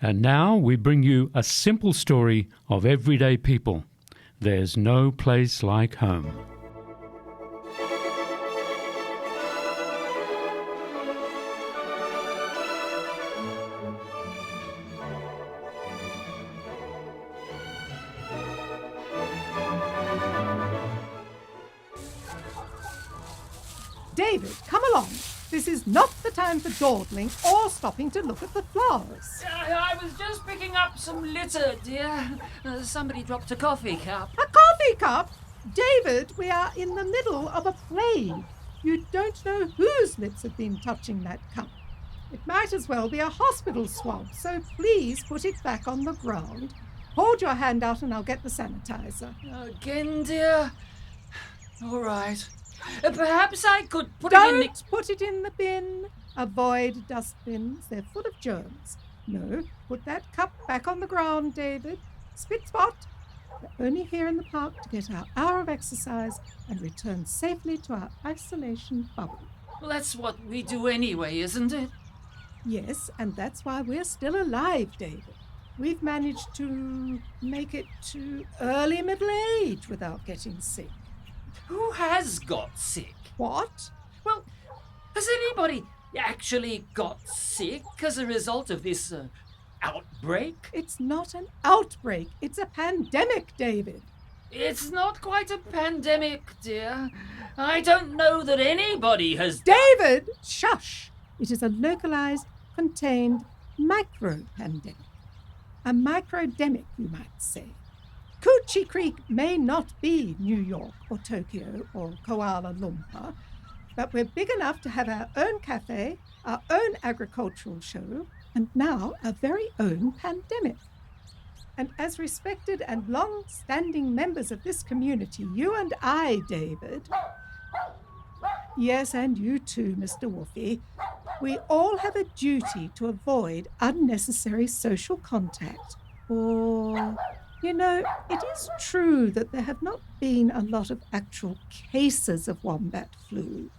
And now we bring you a simple story of everyday people. There's no place like home. David, come along. This is not the time for dawdling or stopping to look at the flowers. I was just picking up some litter, dear. Somebody dropped a coffee cup. A coffee cup? David, we are in the middle of a plague. You don't know whose lips have been touching that cup. It might as well be a hospital swab, so please put it back on the ground. Hold your hand out and I'll get the sanitizer. Again, dear? All right. Perhaps I could put it in the... Don't put it in the bin. Avoid dustbins. They're full of germs. No, put that cup back on the ground, David. Spit spot. We're only here in the park to get our hour of exercise and return safely to our isolation bubble. Well, that's what we do anyway, isn't it? Yes, and that's why we're still alive, David. We've managed to make it to early middle age without getting sick. Who has got sick? What? Well, has anybody actually got sick as a result of this outbreak? It's not an outbreak. It's a pandemic, David. It's not quite a pandemic, dear. I don't know that anybody has... David! Shush! It is a localized, contained micro-pandemic. A microdemic, you might say. Coochie Creek may not be New York or Tokyo or Kuala Lumpur, but we're big enough to have our own cafe, our own agricultural show, and now our very own pandemic. And as respected and long-standing members of this community, you and I, David, yes, and you too, Mr. Woofy, we all have a duty to avoid unnecessary social contact. Or, you know, it is true that there have not been a lot of actual cases of wombat flu,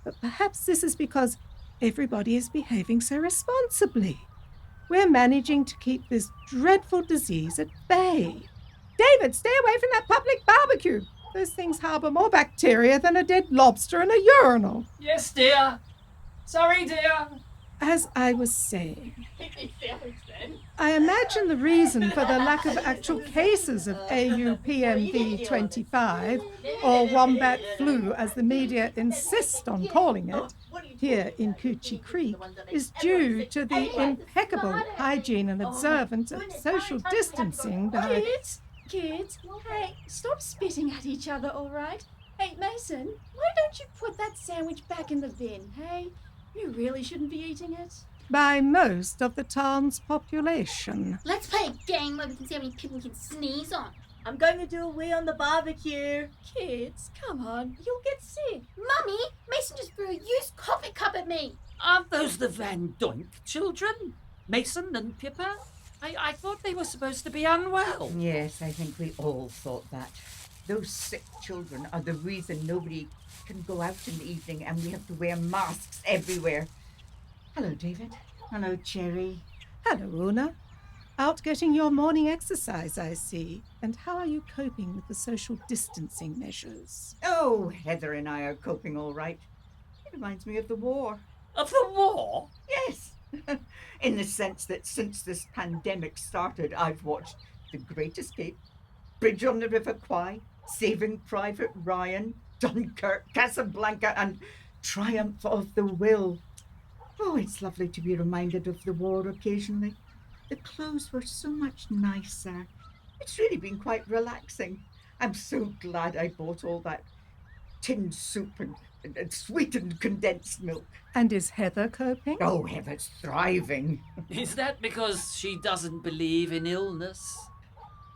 but perhaps this is because everybody is behaving so responsibly. We're managing to keep this dreadful disease at bay. David, stay away from that public barbecue. Those things harbour more bacteria than a dead lobster in a urinal. Yes, dear. Sorry, dear. As I was saying, I imagine the reason for the lack of actual cases of AUPMV25, or wombat flu as the media insist on calling it, here in Coochie Creek, is due to the impeccable hygiene and observance of social distancing by... Kids, hey, stop spitting at each other, all right? Hey, Mason, why don't you put that sandwich back in the bin, hey? You really shouldn't be eating it. by most of the town's population. Let's play a game where we can see how many people we can sneeze on. I'm going to do a wee on the barbecue. Kids, come on, you'll get sick. Mummy, Mason just threw a used coffee cup at me. Aren't those the Van Doink children? Mason and Pippa? I thought they were supposed to be unwell. Yes, I think we all thought that. Those sick children are the reason nobody can go out in the evening and we have to wear masks everywhere. Hello, David. Hello, Cherry. Hello, Una. Out getting your morning exercise, I see. And how are you coping with the social distancing measures? Oh, Heather and I are coping all right. It reminds me of the war. Of the war? Yes. In the sense that since this pandemic started, I've watched The Great Escape, Bridge on the River Kwai, Saving Private Ryan, Dunkirk, Casablanca, and Triumph of the Will. Oh, it's lovely to be reminded of the war occasionally. The clothes were so much nicer. It's really been quite relaxing. I'm so glad I bought all that tinned soup and sweetened condensed milk. And is Heather coping? Oh, Heather's thriving. Is that because she doesn't believe in illness?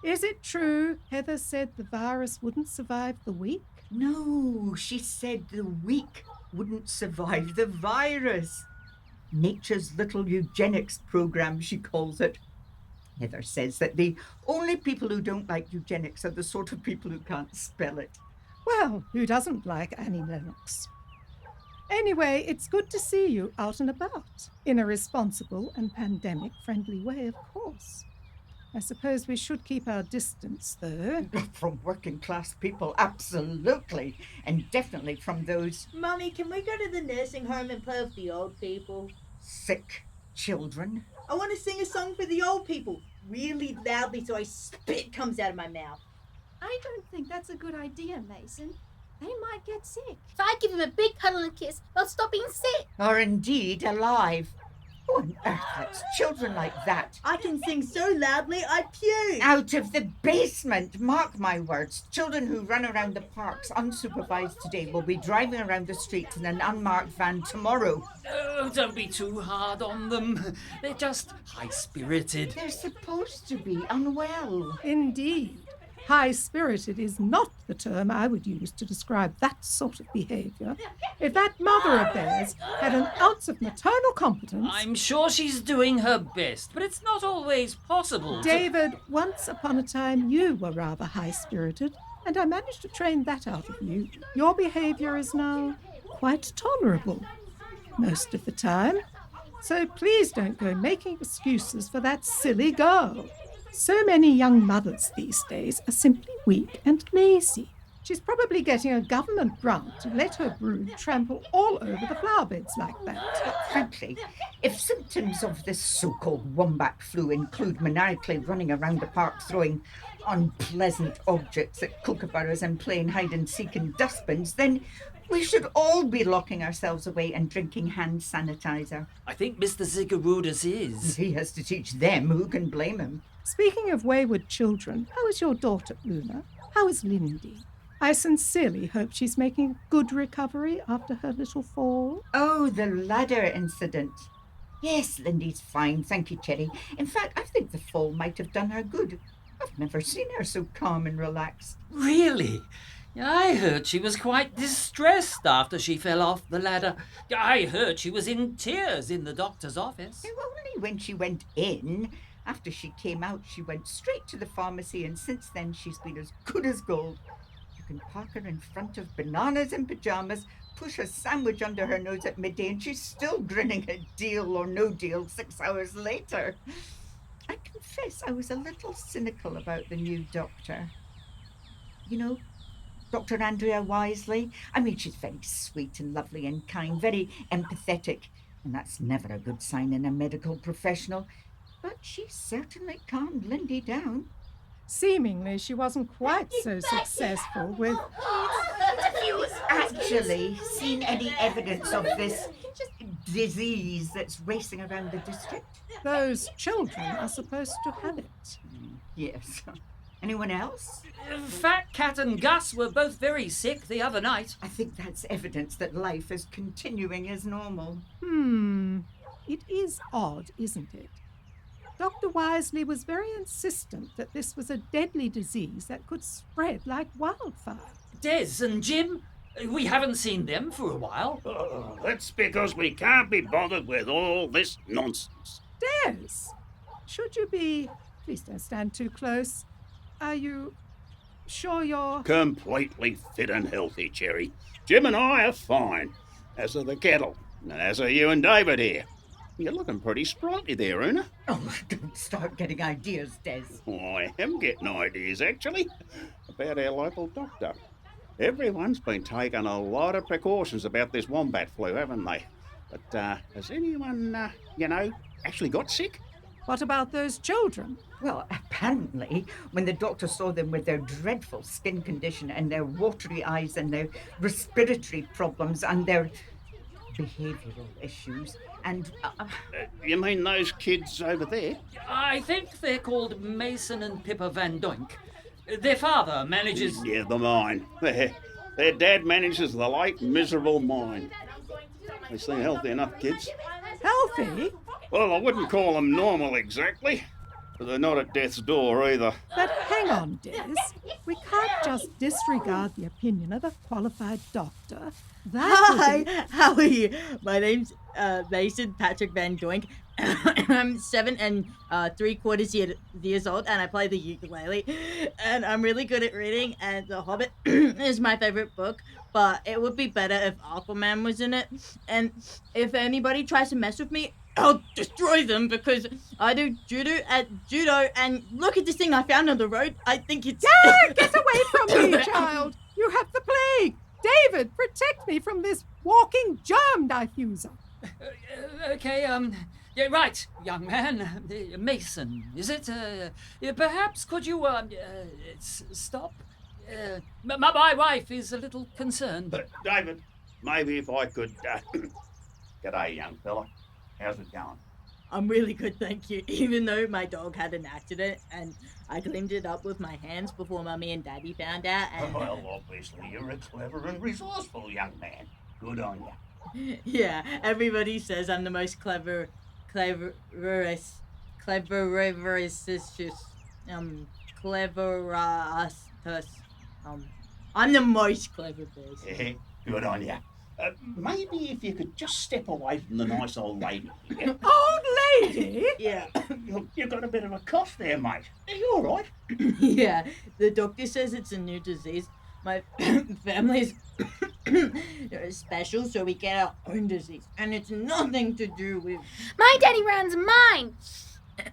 Is it true Heather said the virus wouldn't survive the week? No, she said the weak wouldn't survive the virus. Nature's little eugenics program, she calls it. Heather says that the only people who don't like eugenics are the sort of people who can't spell it. Well, who doesn't like Annie Lennox? Anyway, it's good to see you out and about, in a responsible and pandemic-friendly way, of course. I suppose we should keep our distance, though. From working class people, absolutely. And definitely from those Mummy, can we go to the nursing home and play with the old people? sick children. I want to sing a song for the old people, really loudly so spit comes out of my mouth. I don't think that's a good idea, Mason. They might get sick. If I give him a big cuddle and kiss, they'll stop being sick. Or indeed alive. Who on earth lets children like that I can sing so loudly I puke. out of the basement? Mark my words. Children who run around the parks unsupervised today will be driving around the streets in an unmarked van tomorrow. Oh, don't be too hard on them. They're just high-spirited. They're supposed to be unwell. Indeed. High-spirited is not the term I would use to describe that sort of behaviour. If that mother of theirs had an ounce of maternal competence... I'm sure she's doing her best, but it's not always possible. David, once upon a time you were rather high-spirited, and I managed to train that out of you. Your behaviour is now quite tolerable, most of the time. So please don't go making excuses for that silly girl. So many young mothers these days are simply weak and lazy. She's probably getting a government grant to let her brood trample all over the flower beds like that. Frankly, if symptoms of this so-called wombat flu include maniacally running around the park throwing unpleasant objects at kookaburras and playing hide-and-seek in dustbins, then we should all be locking ourselves away and drinking hand sanitizer. I think Mr. Zigarudas is. He has to teach them. Who can blame him? Speaking of wayward children, how is your daughter, Luna? How is Lindy? I sincerely hope she's making a good recovery after her little fall. Oh, the ladder incident. Yes, Lindy's fine, thank you, Cherry. In fact, I think the fall might have done her good. I've never seen her so calm and relaxed. Really? I heard she was quite distressed after she fell off the ladder. I heard she was in tears in the doctor's office. Only when she went in. After she came out, she went straight to the pharmacy, and since then she's been as good as gold. You can park her in front of bananas and pajamas, push a sandwich under her nose at midday, and she's still grinning at deal or no deal 6 hours later. I confess I was a little cynical about the new doctor. You know, Dr. Andrea Wisely. I mean, she's very sweet and lovely and kind, very empathetic, and that's never a good sign in a medical professional. But she certainly calmed Lindy down. Seemingly, she wasn't quite so successful with... Actually seen any evidence of this disease that's racing around the district? Those children are supposed to have it. Yes. Anyone else? Fat Cat and Gus were both very sick the other night. I think that's evidence that life is continuing as normal. It is odd, isn't it? Dr. Wisely was very insistent that this was a deadly disease that could spread like wildfire. Des and Jim, we haven't seen them for a while. Oh, that's because we can't be bothered with all this nonsense. Des! Should you be... Please don't stand too close. Are you sure you're... Completely fit and healthy, Cherry. Jim and I are fine, as are the kettle, and as are you and David here. You're looking pretty sprightly there, Una. Oh, don't start getting ideas, Des. Oh, I am getting ideas, actually, about our local doctor. Everyone's been taking a lot of precautions about this wombat flu, haven't they? But has anyone, actually got sick? What about those children? Well, apparently, when the doctor saw them with their dreadful skin condition and their watery eyes and their respiratory problems and their behavioural issues and... You mean those kids over there? I think they're called Mason and Pippa Van Doink. Their father manages... Yeah, the mine. Their dad manages the late miserable mine. They seem healthy enough, kids. Healthy? Well, I wouldn't call them normal exactly, but they're not at death's door either. But hang on, Des. We can't just disregard the opinion of a qualified doctor. That would be... Hi, how are you? My name's Mason Patrick Van Doink. I'm 7 3/4 years old, and I play the ukulele. And I'm really good at reading, and The Hobbit is my favorite book. But it would be better if Aquaman was in it. And if anybody tries to mess with me, I'll destroy them because I do judo. And look at this thing I found on the road. I think it's... Yeah, get away from me, child. You have the plague. David, protect me from this walking germ diffuser. Okay, yeah, right, young man. Mason, is it? Perhaps could you, stop? My wife is a little concerned. David, maybe if I could... G'day, young fella. How's it going? I'm really good, thank you. Even though my dog had an accident and I cleaned it up with my hands before Mummy and Daddy found out. And... Well, obviously you're a clever and resourceful young man. Good on you. Yeah, everybody says I'm the most cleverest, I'm the most clever person. Good on you. Maybe if you could just step away from the nice old lady. Old lady? Yeah. You've got a bit of a cough there, mate. Are you all right? Yeah, the doctor says it's a new disease. My family's special, so we get our own disease. And it's nothing to do with... My daddy runs mine.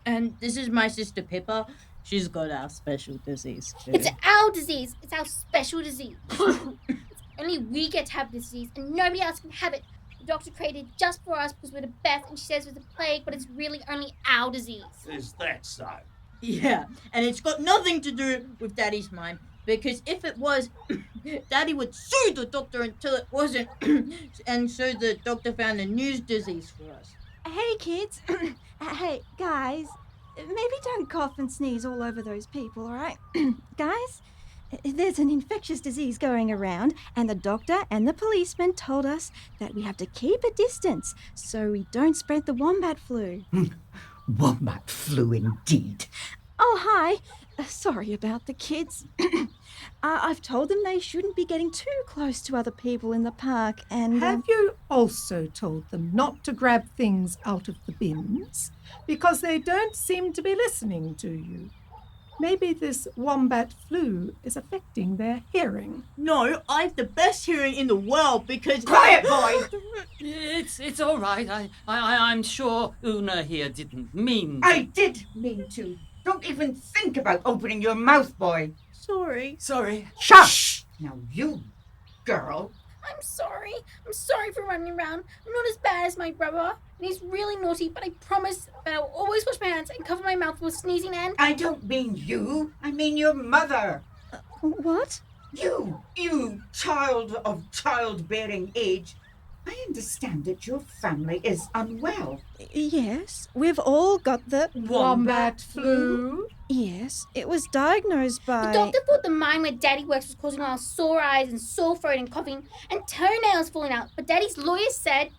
And this is my sister Pippa. She's got our special disease too. It's our disease. It's our special disease. Only we get to have this disease, and nobody else can have it. The doctor created it just for us because we're the best, and she says we're the plague, but it's really only our disease. Is that so? Yeah, and it's got nothing to do with Daddy's mind, because if it was, Daddy would sue the doctor until it wasn't, and so the doctor found a new disease for us. Hey, kids. Hey, guys. Maybe don't cough and sneeze all over those people, all right? Guys, there's an infectious disease going around, and the doctor and the policeman told us that we have to keep a distance so we don't spread the wombat flu. Wombat flu indeed. Oh, hi. Sorry about the kids. I've told them they shouldn't be getting too close to other people in the park, and... Have you also told them not to grab things out of the bins? Because they don't seem to be listening to you. Maybe this wombat flu is affecting their hearing. No, I have the best hearing in the world because... Quiet, boy! It's all right. I'm sure Una here didn't mean to. I did mean to. Don't even think about opening your mouth, boy. Sorry. Shush! Now you, girl. I'm sorry. I'm sorry for running around. I'm not as bad as my brother. And he's really naughty, but I promise that I'll always wash my hands and cover my mouth with sneezing and... I don't mean you. I mean your mother. What? You child of childbearing age. I understand that your family is unwell. Yes, we've all got the... Wombat flu? Yes, it was diagnosed by... The doctor thought the mine where Daddy works was causing all sore eyes and sore throat and coughing and toenails falling out. But Daddy's lawyer said...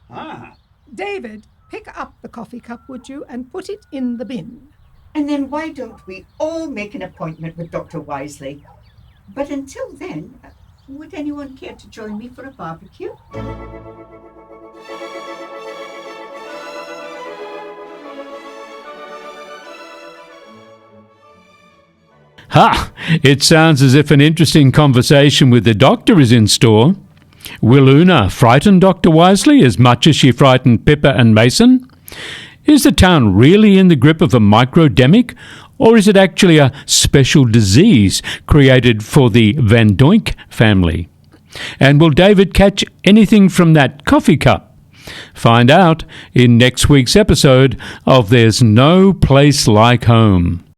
David, pick up the coffee cup, would you, and put it in the bin. And then why don't we all make an appointment with Dr. Wisely? But until then, would anyone care to join me for a barbecue? Ha! It sounds as if an interesting conversation with the doctor is in store. Will Una frighten Dr. Wisely as much as she frightened Pippa and Mason? Is the town really in the grip of a microdemic, or is it actually a special disease created for the Van Doink family? And will David catch anything from that coffee cup? Find out in next week's episode of There's No Place Like Home.